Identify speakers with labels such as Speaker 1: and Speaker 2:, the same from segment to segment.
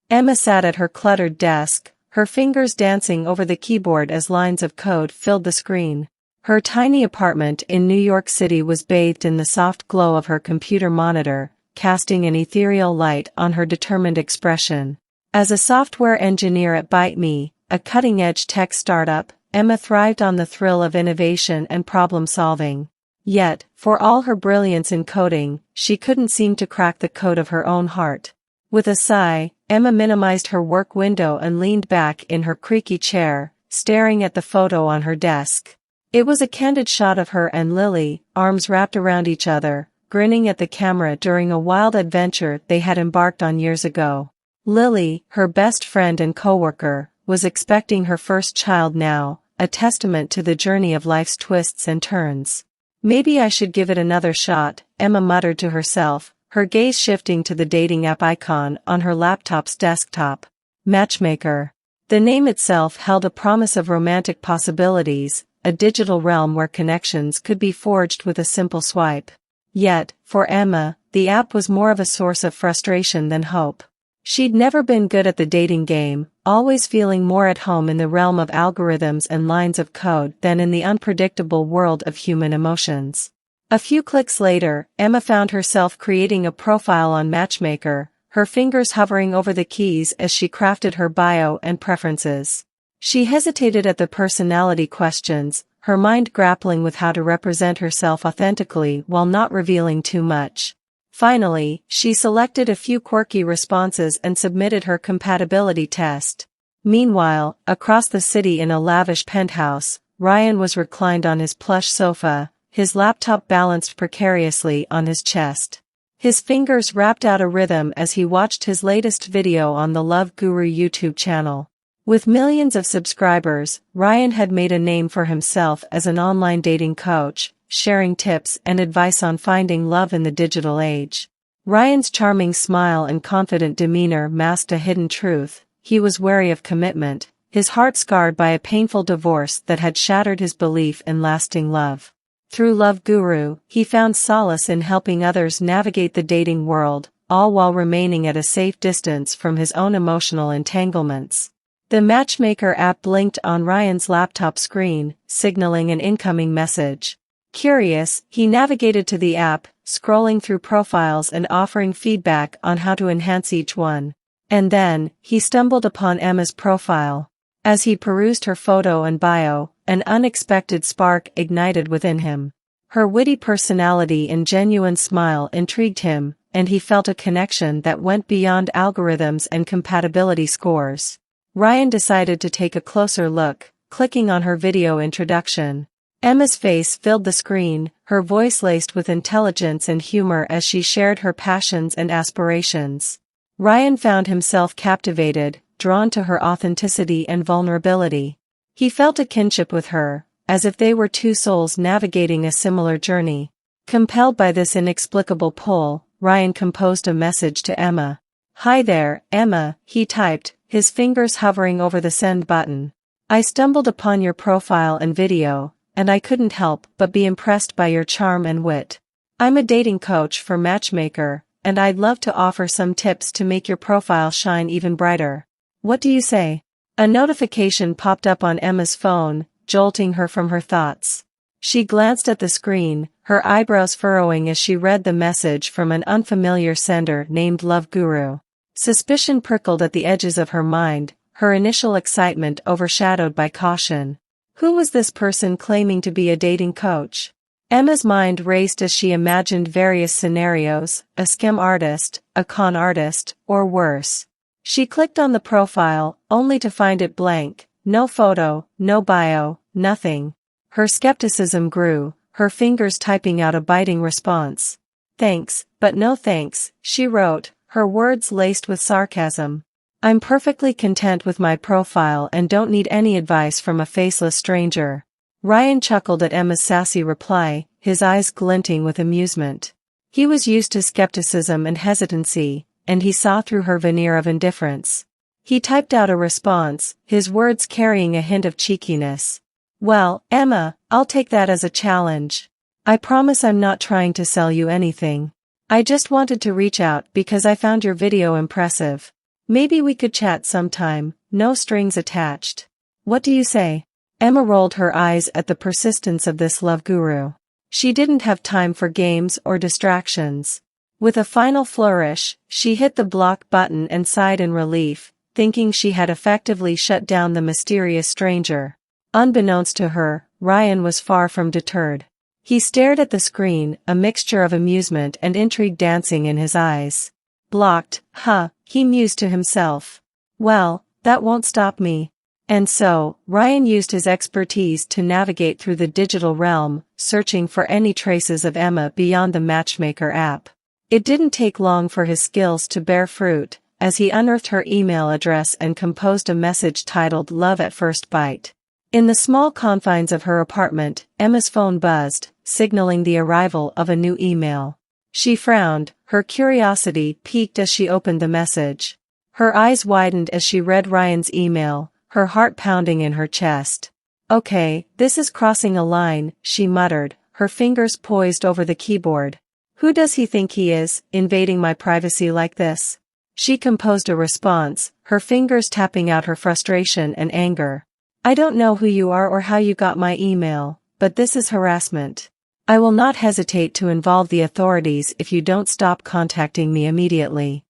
Speaker 1: Emma sat at her cluttered desk, her fingers dancing over the keyboard as lines of code filled the screen. Her tiny apartment in New York City was bathed in the soft glow of her computer monitor, casting an ethereal light on her determined expression. As a software engineer at ByteMe, a cutting-edge tech startup, Emma thrived on the thrill of innovation and problem-solving. Yet, for all her brilliance in coding, she couldn't seem to crack the code of her own heart. With a sigh, Emma minimized her work window and leaned back in her creaky chair, staring at the photo on her desk. It was a candid shot of her and Lily, arms wrapped around each other, grinning at the camera during a wild adventure they had embarked on years ago. Lily, her best friend and coworker, was expecting her first child now, a testament to the journey of life's twists and turns. Maybe I should give it another shot, Emma muttered to herself, her gaze shifting to the dating app icon on her laptop's desktop. Matchmaker. The name itself held a promise of romantic possibilities, a digital realm where connections could be forged with a simple swipe. Yet, for Emma, the app was more of a source of frustration than hope. She'd never been good at the dating game, always feeling more at home in the realm of algorithms and lines of code than in the unpredictable world of human emotions. A few clicks later, Emma found herself creating a profile on Matchmaker, her fingers hovering over the keys as she crafted her bio and preferences. She hesitated at the personality questions, her mind grappling with how to represent herself authentically while not revealing too much. Finally, she selected a few quirky responses and submitted her compatibility test. Meanwhile, across the city in a lavish penthouse, Ryan was reclined on his plush sofa, his laptop balanced precariously on his chest. His fingers rapped out a rhythm as he watched his latest video on the Love Guru YouTube channel. With millions of subscribers, Ryan had made a name for himself as an online dating coach, sharing tips and advice on finding love in the digital age. Ryan's charming smile and confident demeanor masked a hidden truth. He was wary of commitment, his heart scarred by a painful divorce that had shattered his belief in lasting love. Through Love Guru, he found solace in helping others navigate the dating world, all while remaining at a safe distance from his own emotional entanglements. The Matchmaker app blinked on Ryan's laptop screen, signaling an incoming message. Curious, he navigated to the app, scrolling through profiles and offering feedback on how to enhance each one. And then, he stumbled upon Emma's profile. As he perused her photo and bio, an unexpected spark ignited within him. Her witty personality and genuine smile intrigued him, and he felt a connection that went beyond algorithms and compatibility scores. Ryan decided to take a closer look, clicking on her video introduction. Emma's face filled the screen, her voice laced with intelligence and humor as she shared her passions and aspirations. Ryan found himself captivated, drawn to her authenticity and vulnerability. He felt a kinship with her, as if they were two souls navigating a similar journey. Compelled by this inexplicable pull, Ryan composed a message to Emma. "Hi there, Emma," he typed, his fingers hovering over the send button. "I stumbled upon your profile and video, and I couldn't help but be impressed by your charm and wit. I'm a dating coach for Matchmaker, and I'd love to offer some tips to make your profile shine even brighter. What do you say?" A notification popped up on Emma's phone, jolting her from her thoughts. She glanced at the screen, her eyebrows furrowing as she read the message from an unfamiliar sender named Love Guru. Suspicion prickled at the edges of her mind, her initial excitement overshadowed by caution. Who was this person claiming to be a dating coach? Emma's mind raced as she imagined various scenarios: a scam artist, a con artist, or worse. She clicked on the profile, only to find it blank, no photo, no bio, nothing. Her skepticism grew, her fingers typing out a biting response. "Thanks, but no thanks," she wrote, her words laced with sarcasm. "I'm perfectly content with my profile and don't need any advice from a faceless stranger." Ryan chuckled at Emma's sassy reply, his eyes glinting with amusement. He was used to skepticism and hesitancy, and he saw through her veneer of indifference. He typed out a response, his words carrying a hint of cheekiness. "Well, Emma, I'll take that as a challenge. I promise I'm not trying to sell you anything. I just wanted to reach out because I found your video impressive. Maybe we could chat sometime, no strings attached. What do you say? Emma rolled her eyes at the persistence of this love guru. She didn't have time for games or distractions. With a final flourish, she hit the block button and sighed in relief, thinking she had effectively shut down the mysterious stranger. Unbeknownst to her, Ryan was far from deterred. He stared at the screen, a mixture of amusement and intrigue dancing in his eyes. Blocked, huh, he mused to himself. Well, that won't stop me. And so, Ryan used his expertise to navigate through the digital realm, searching for any traces of Emma beyond the Matchmaker app. It didn't take long for his skills to bear fruit, as he unearthed her email address and composed a message titled Love at First Bite. In the small confines of her apartment, Emma's phone buzzed, signaling the arrival of a new email. She frowned, her curiosity piqued as she opened the message. Her eyes widened as she read Ryan's email, her heart pounding in her chest. Okay, this is crossing a line, she muttered, her fingers poised over the keyboard. Who does he think he is, invading my privacy like this? She composed a response, her fingers tapping out her frustration and anger. I don't know who you are or how you got my email, but this is harassment. I will not hesitate to involve the authorities if you don't stop contacting me immediately.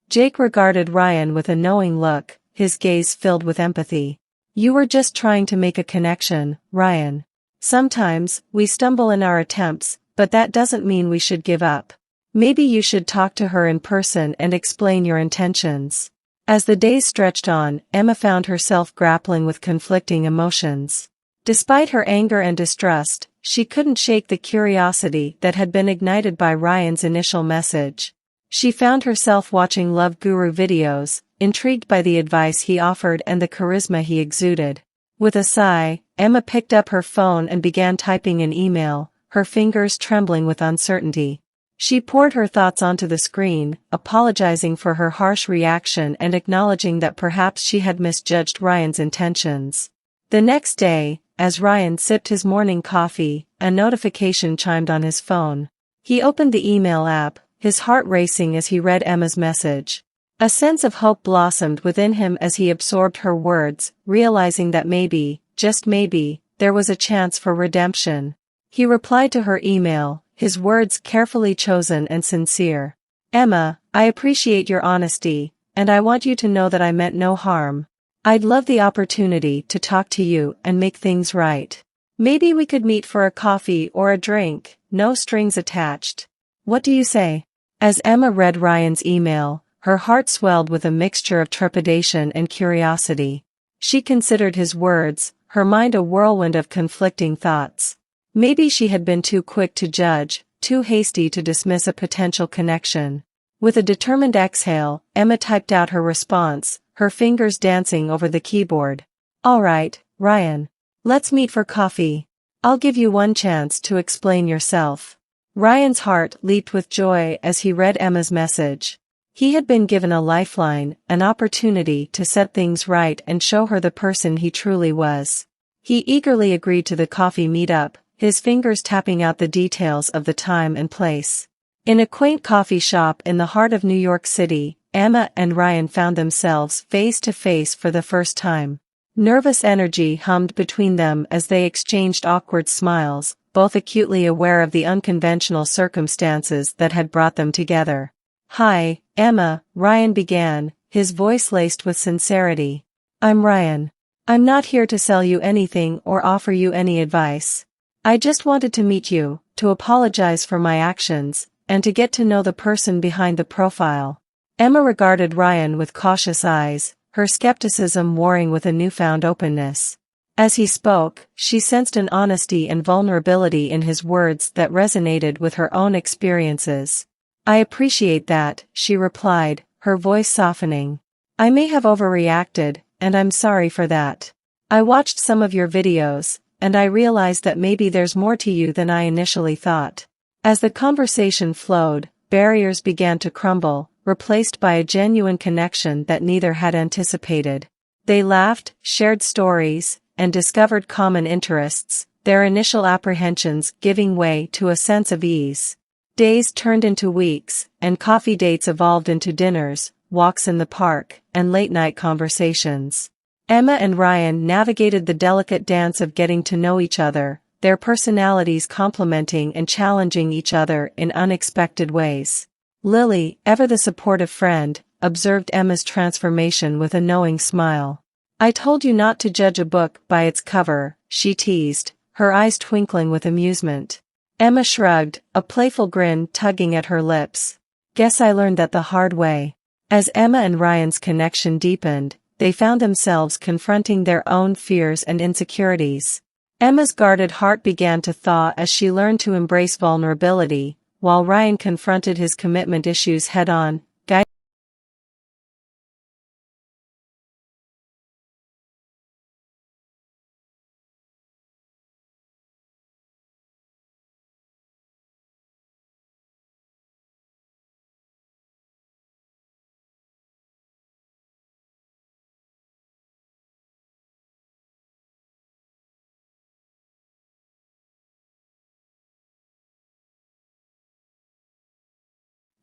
Speaker 1: Jake regarded Ryan with a knowing look, his gaze filled with empathy. You were just trying to make a connection, Ryan. Sometimes, we stumble in our attempts, but that doesn't mean we should give up. Maybe you should talk to her in person and explain your intentions. As the days stretched on, Emma found herself grappling with conflicting emotions. Despite her anger and distrust, she couldn't shake the curiosity that had been ignited by Ryan's initial message. She found herself watching Love Guru videos, intrigued by the advice he offered and the charisma he exuded. With a sigh, Emma picked up her phone and began typing an email, her fingers trembling with uncertainty. She poured her thoughts onto the screen, apologizing for her harsh reaction and acknowledging that perhaps she had misjudged Ryan's intentions. The next day, as Ryan sipped his morning coffee, a notification chimed on his phone. He opened the email app, his heart racing as he read Emma's message. A sense of hope blossomed within him as he absorbed her words, realizing that maybe, just maybe, there was a chance for redemption. He replied to her email, his words carefully chosen and sincere. Emma, I appreciate your honesty, and I want you to know that I meant no harm. I'd love the opportunity to talk to you and make things right. Maybe we could meet for a coffee or a drink, no strings attached. What do you say? As Emma read Ryan's email, her heart swelled with a mixture of trepidation and curiosity. She considered his words, her mind a whirlwind of conflicting thoughts. Maybe she had been too quick to judge, too hasty to dismiss a potential connection. With a determined exhale, Emma typed out her response, her fingers dancing over the keyboard. All right, Ryan. Let's meet for coffee. I'll give you one chance to explain yourself. Ryan's heart leaped with joy as he read Emma's message. He had been given a lifeline, an opportunity to set things right and show her the person he truly was. He eagerly agreed to the coffee meetup, his fingers tapping out the details of the time and place. In a quaint coffee shop in the heart of New York City, Emma and Ryan found themselves face to face for the first time. Nervous energy hummed between them as they exchanged awkward smiles, both acutely aware of the unconventional circumstances that had brought them together. Hi, Emma, Ryan began, his voice laced with sincerity. I'm Ryan. I'm not here to sell you anything or offer you any advice. I just wanted to meet you, to apologize for my actions, and to get to know the person behind the profile. Emma regarded Ryan with cautious eyes, her skepticism warring with a newfound openness. As he spoke, she sensed an honesty and vulnerability in his words that resonated with her own experiences. I appreciate that, she replied, her voice softening. I may have overreacted, and I'm sorry for that. I watched some of your videos, and I realized that maybe there's more to you than I initially thought. As the conversation flowed, barriers began to crumble, replaced by a genuine connection that neither had anticipated. They laughed, shared stories, and discovered common interests, their initial apprehensions giving way to a sense of ease. Days turned into weeks, and coffee dates evolved into dinners, walks in the park, and late-night conversations. Emma and Ryan navigated the delicate dance of getting to know each other, their personalities complementing and challenging each other in unexpected ways. Lily, ever the supportive friend, observed Emma's transformation with a knowing smile. "I told you not to judge a book by its cover," she teased, her eyes twinkling with amusement. Emma shrugged, a playful grin tugging at her lips. "Guess I learned that the hard way." As Emma and Ryan's connection deepened, they found themselves confronting their own fears and insecurities. Emma's guarded heart began to thaw as she learned to embrace vulnerability, while Ryan confronted his commitment issues head-on.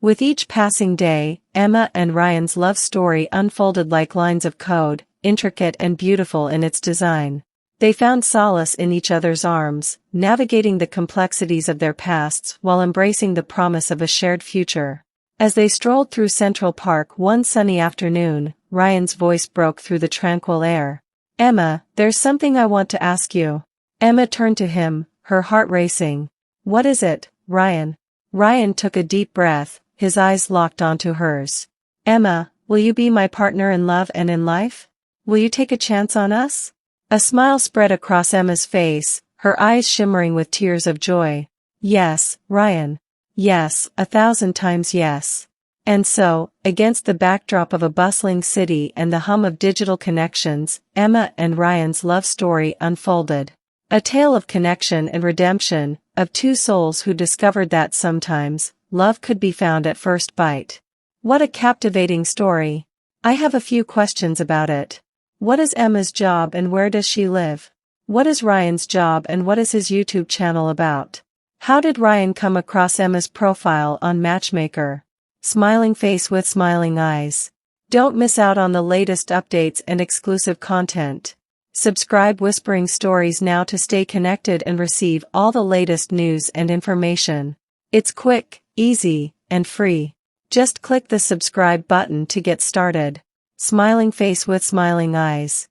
Speaker 1: With each passing day, Emma and Ryan's love story unfolded like lines of code, intricate and beautiful in its design. They found solace in each other's arms, navigating the complexities of their pasts while embracing the promise of a shared future. As they strolled through Central Park one sunny afternoon, Ryan's voice broke through the tranquil air. "Emma, there's something I want to ask you." Emma turned to him, her heart racing. "What is it, Ryan?" Ryan took a deep breath, his eyes locked onto hers. "Emma, will you be my partner in love and in life? Will you take a chance on us?" A smile spread across Emma's face, her eyes shimmering with tears of joy. "Yes, Ryan. Yes, 1,000 times yes." And so, against the backdrop of a bustling city and the hum of digital connections, Emma and Ryan's love story unfolded. A tale of connection and redemption, of two souls who discovered that sometimes, love could be found at first bite. What a captivating story. I have a few questions about it. What is Emma's job and where does she live? What is Ryan's job and what is his YouTube channel about? How did Ryan come across Emma's profile on Matchmaker? Smiling face with smiling eyes. Don't miss out on the latest updates and exclusive content. Subscribe Whispering Stories now to stay connected and receive all the latest news and information. It's quick, easy, and free. Just click the subscribe button to get started. Smiling face with smiling eyes.